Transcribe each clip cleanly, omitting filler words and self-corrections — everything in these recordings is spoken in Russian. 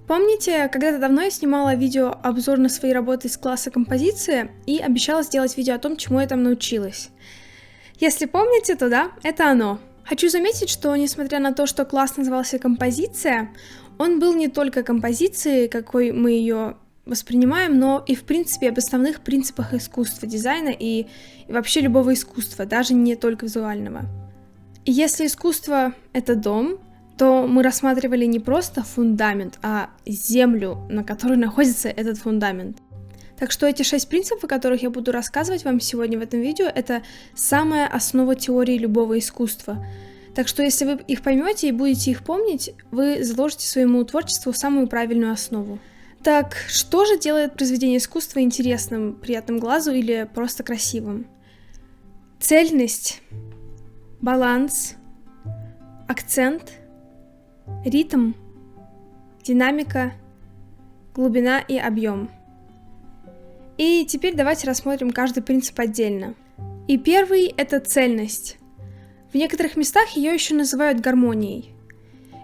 Помните, когда-то давно я снимала видео-обзор на свои работы из класса композиции и обещала сделать видео о том, чему я там научилась. Если помните, то да, это оно. Хочу заметить, что несмотря на то, что класс назывался «Композиция», он был не только композицией, какой мы ее воспринимаем, но и в принципе об основных принципах искусства, дизайна и вообще любого искусства, даже не только визуального. И если искусство — это дом, то мы рассматривали не просто фундамент, а землю, на которой находится этот фундамент. Так что эти 6 принципов, о которых я буду рассказывать вам сегодня в этом видео, это самая основа теории любого искусства. Так что если вы их поймете и будете их помнить, вы заложите своему творчеству самую правильную основу. Так, что же делает произведение искусства интересным, приятным глазу или просто красивым? Цельность, баланс, акцент, ритм, динамика, глубина и объем. И теперь давайте рассмотрим каждый принцип отдельно. И первый — это цельность. В некоторых местах ее еще называют гармонией.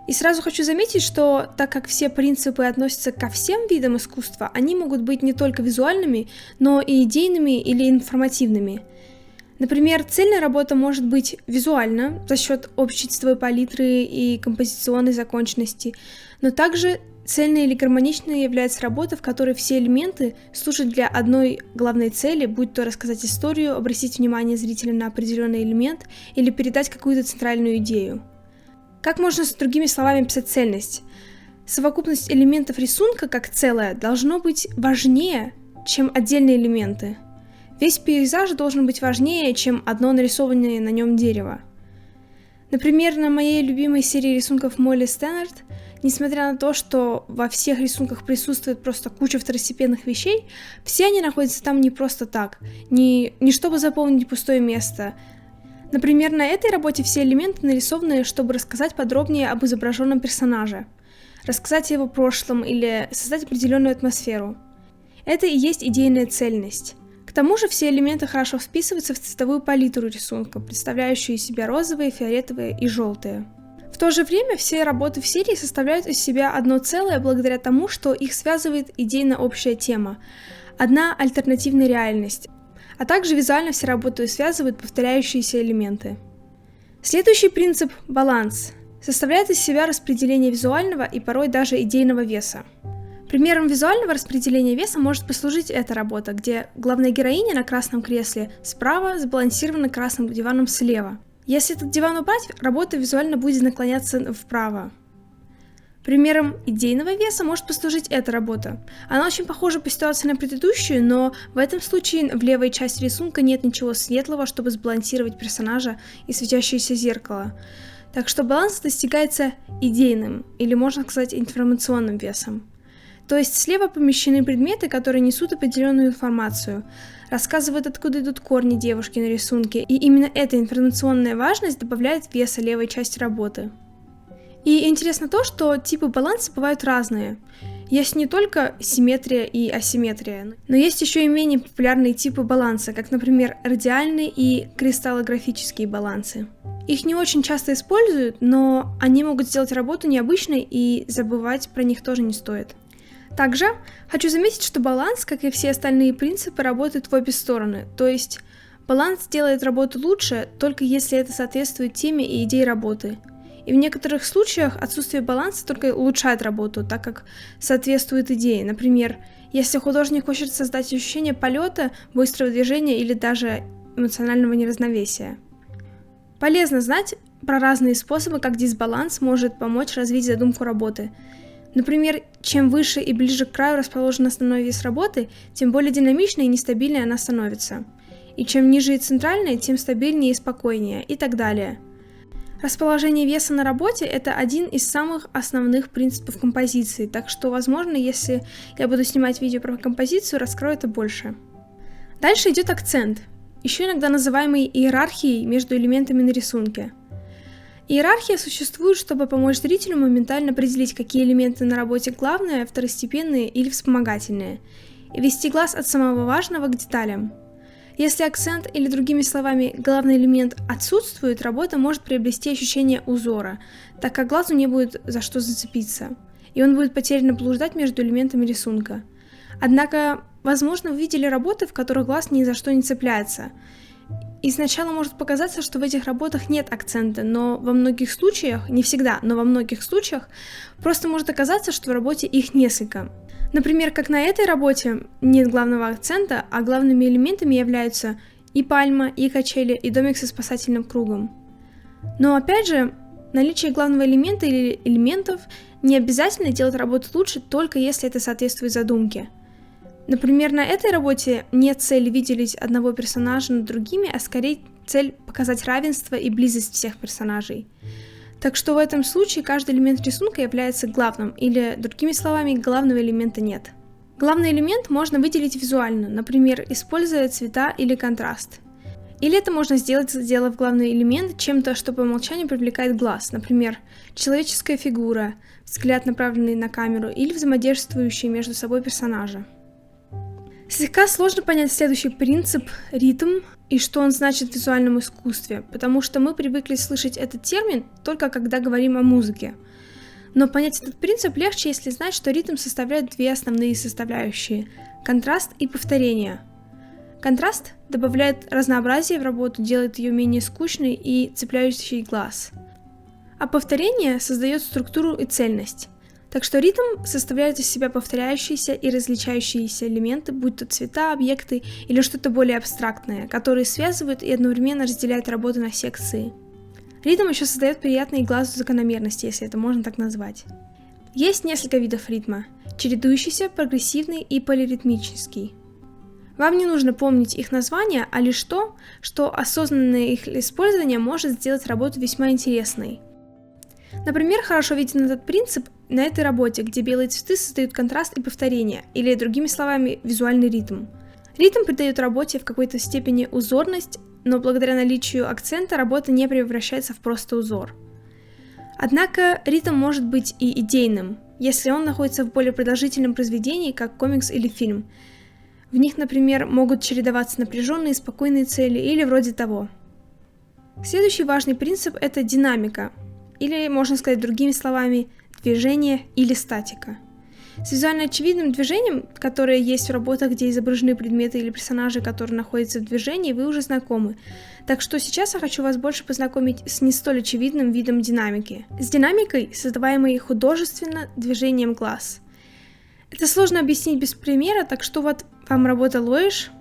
И сразу хочу заметить, что так как все принципы относятся ко всем видам искусства, они могут быть не только визуальными, но и идейными или информативными. Например, цельная работа может быть визуальна за счет общей цветовой палитры и композиционной законченности, но также цельной или гармоничной является работа, в которой все элементы служат для одной главной цели, будь то рассказать историю, обратить внимание зрителя на определенный элемент или передать какую-то центральную идею. Как можно с другими словами писать цельность? Совокупность элементов рисунка как целое должно быть важнее, чем отдельные элементы. Весь пейзаж должен быть важнее, чем одно нарисованное на нем дерево. Например, на моей любимой серии рисунков Молли Стэннард, несмотря на то, что во всех рисунках присутствует просто куча второстепенных вещей, все они находятся там не просто так, не чтобы заполнить пустое место. Например, на этой работе все элементы нарисованы, чтобы рассказать подробнее об изображенном персонаже, рассказать о его прошлом или создать определенную атмосферу. Это и есть идейная цельность. К тому же все элементы хорошо вписываются в цветовую палитру рисунка, представляющую из себя розовые, фиолетовые и желтые. В то же время все работы в серии составляют из себя одно целое благодаря тому, что их связывает идейно общая тема, одна альтернативная реальность, а также визуально все работы связывают повторяющиеся элементы. Следующий принцип – баланс – составляет из себя распределение визуального и порой даже идейного веса. Примером визуального распределения веса может послужить эта работа, где главная героиня на красном кресле справа сбалансирована красным диваном слева. Если этот диван убрать, работа визуально будет наклоняться вправо. Примером идейного веса может послужить эта работа. Она очень похожа по ситуации на предыдущую, но в этом случае в левой части рисунка нет ничего светлого, чтобы сбалансировать персонажа и светящееся зеркало. Так что баланс достигается идейным, или можно сказать информационным весом. То есть слева помещены предметы, которые несут определенную информацию, рассказывают, откуда идут корни девушки на рисунке, и именно эта информационная важность добавляет веса левой части работы. И интересно то, что типы баланса бывают разные. Есть не только симметрия и асимметрия, но есть еще и менее популярные типы баланса, как, например, радиальные и кристаллографические балансы. Их не очень часто используют, но они могут сделать работу необычной, и забывать про них тоже не стоит. Также хочу заметить, что баланс, как и все остальные принципы, работает в обе стороны, то есть баланс делает работу лучше, только если это соответствует теме и идее работы. И в некоторых случаях отсутствие баланса только улучшает работу, так как соответствует идее. Например, если художник хочет создать ощущение полета, быстрого движения или даже эмоционального неравновесия. Полезно знать про разные способы, как дисбаланс может помочь развить задумку работы. Например, чем выше и ближе к краю расположен основной вес работы, тем более динамичной и нестабильной она становится. И чем ниже и центральной, тем стабильнее и спокойнее, и так далее. Расположение веса на работе – это один из самых основных принципов композиции, так что, возможно, если я буду снимать видео про композицию, раскрою это больше. Дальше идет акцент, еще иногда называемый иерархией между элементами на рисунке. Иерархия существует, чтобы помочь зрителю моментально определить, какие элементы на работе главные, второстепенные или вспомогательные, и вести глаз от самого важного к деталям. Если акцент или, другими словами, главный элемент отсутствует, работа может приобрести ощущение узора, так как глазу не будет за что зацепиться. и он будет потерянно блуждать между элементами рисунка. Однако, возможно, вы видели работы, в которых глаз ни за что не цепляется. И сначала может показаться, что в этих работах нет акцента, но во многих случаях, не всегда, но во многих случаях, просто может оказаться, что в работе их несколько. Например, как на этой работе нет главного акцента, а главными элементами являются и пальма, и качели, и домик со спасательным кругом. Но опять же, наличие главного элемента или элементов не обязательно делает работу лучше, только если это соответствует задумке. Например, на этой работе нет цели выделить одного персонажа над другими, а скорее цель показать равенство и близость всех персонажей. Так что в этом случае каждый элемент рисунка является главным, или, другими словами, главного элемента нет. Главный элемент можно выделить визуально, например, используя цвета или контраст. Или это можно сделать, сделав главный элемент чем-то, что по умолчанию привлекает глаз, например, человеческая фигура, взгляд, направленный на камеру, или взаимодействующие между собой персонажи. Слегка сложно понять следующий принцип – ритм, и что он значит в визуальном искусстве, потому что мы привыкли слышать этот термин только когда говорим о музыке. Но понять этот принцип легче, если знать, что ритм составляет две основные составляющие – контраст и повторение. Контраст добавляет разнообразие в работу, делает ее менее скучной и цепляющей глаз. А повторение создает структуру и цельность. Так что ритм составляет из себя повторяющиеся и различающиеся элементы, будь то цвета, объекты или что-то более абстрактное, которые связывают и одновременно разделяют работу на секции. Ритм еще создает приятные глазу закономерности, если это можно так назвать. Есть несколько видов ритма – чередующийся, прогрессивный и полиритмический. Вам не нужно помнить их названия, а лишь то, что осознанное их использование может сделать работу весьма интересной. Например, хорошо виден этот принцип на этой работе, где белые цветы создают контраст и повторение, или, другими словами, визуальный ритм. Ритм придает работе в какой-то степени узорность, но благодаря наличию акцента работа не превращается в просто узор. Однако ритм может быть и идейным, если он находится в более продолжительном произведении, как комикс или фильм. В них, например, могут чередоваться напряженные и спокойные цели, или вроде того. Следующий важный принцип – это динамика, или, можно сказать другими словами, движение или статика. С визуально очевидным движением, которое есть в работах, где изображены предметы или персонажи, которые находятся в движении, вы уже знакомы. Так что сейчас я хочу вас больше познакомить с не столь очевидным видом динамики. С динамикой, создаваемой художественно движением глаз. Это сложно объяснить без примера, так что вот вам работа Лоиш.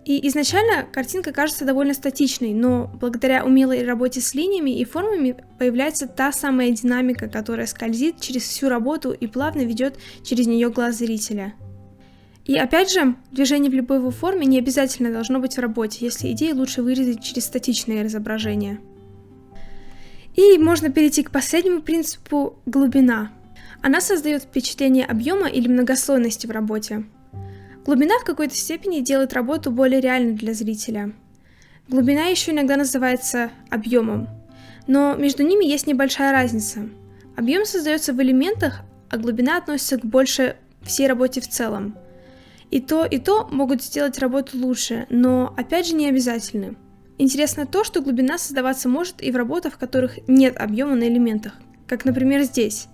И изначально картинка кажется довольно статичной, но благодаря умелой работе с линиями и формами появляется та самая динамика, которая скользит через всю работу и плавно ведет через нее глаз зрителя. И опять же, движение в любой его форме не обязательно должно быть в работе, если идею лучше выразить через статичное изображение. И можно перейти к последнему принципу – глубина. Она создает впечатление объема или многослойности в работе. Глубина в какой-то степени делает работу более реальной для зрителя. Глубина еще иногда называется объемом, но между ними есть небольшая разница. Объем создается в элементах, а глубина относится к больше всей работе в целом. И то могут сделать работу лучше, но опять же не обязательно. Интересно то, что глубина создаваться может и в работах, в которых нет объема на элементах, как, например, здесь.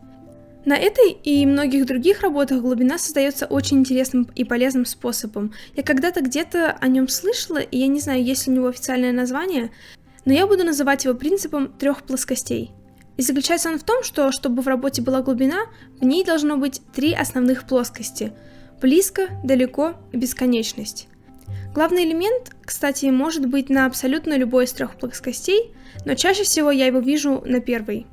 На этой и многих других работах глубина создается очень интересным и полезным способом. Я когда-то где-то о нем слышала, и я не знаю, есть ли у него официальное название, но я буду называть его принципом 3 плоскостей. И заключается он в том, что чтобы в работе была глубина, в ней должно быть 3 основных плоскости – близко, далеко и бесконечность. Главный элемент, кстати, может быть на абсолютно любой из 3 плоскостей, но чаще всего я его вижу на первой.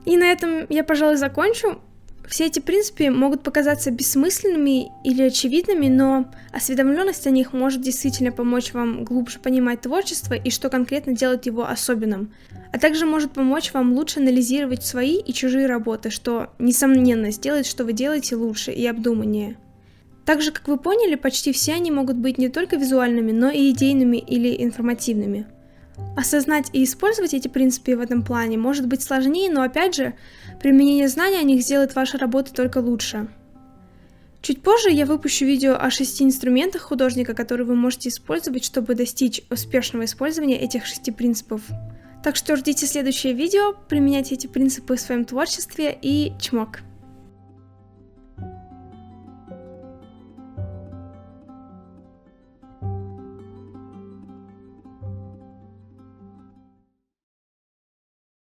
И на этом я, пожалуй, закончу. Все эти принципы могут показаться бессмысленными или очевидными, но осведомленность о них может действительно помочь вам глубже понимать творчество и что конкретно делает его особенным, а также может помочь вам лучше анализировать свои и чужие работы, что, несомненно, сделает, что вы делаете лучше и обдуманнее. Также, как вы поняли, почти все они могут быть не только визуальными, но и идейными или информативными. Осознать и использовать эти принципы в этом плане может быть сложнее, но опять же, применение знаний о них сделает ваши работы только лучше. Чуть позже я выпущу видео о 6 инструментах художника, которые вы можете использовать, чтобы достичь успешного использования этих 6 принципов. Так что ждите следующее видео, применяйте эти принципы в своем творчестве и чмок!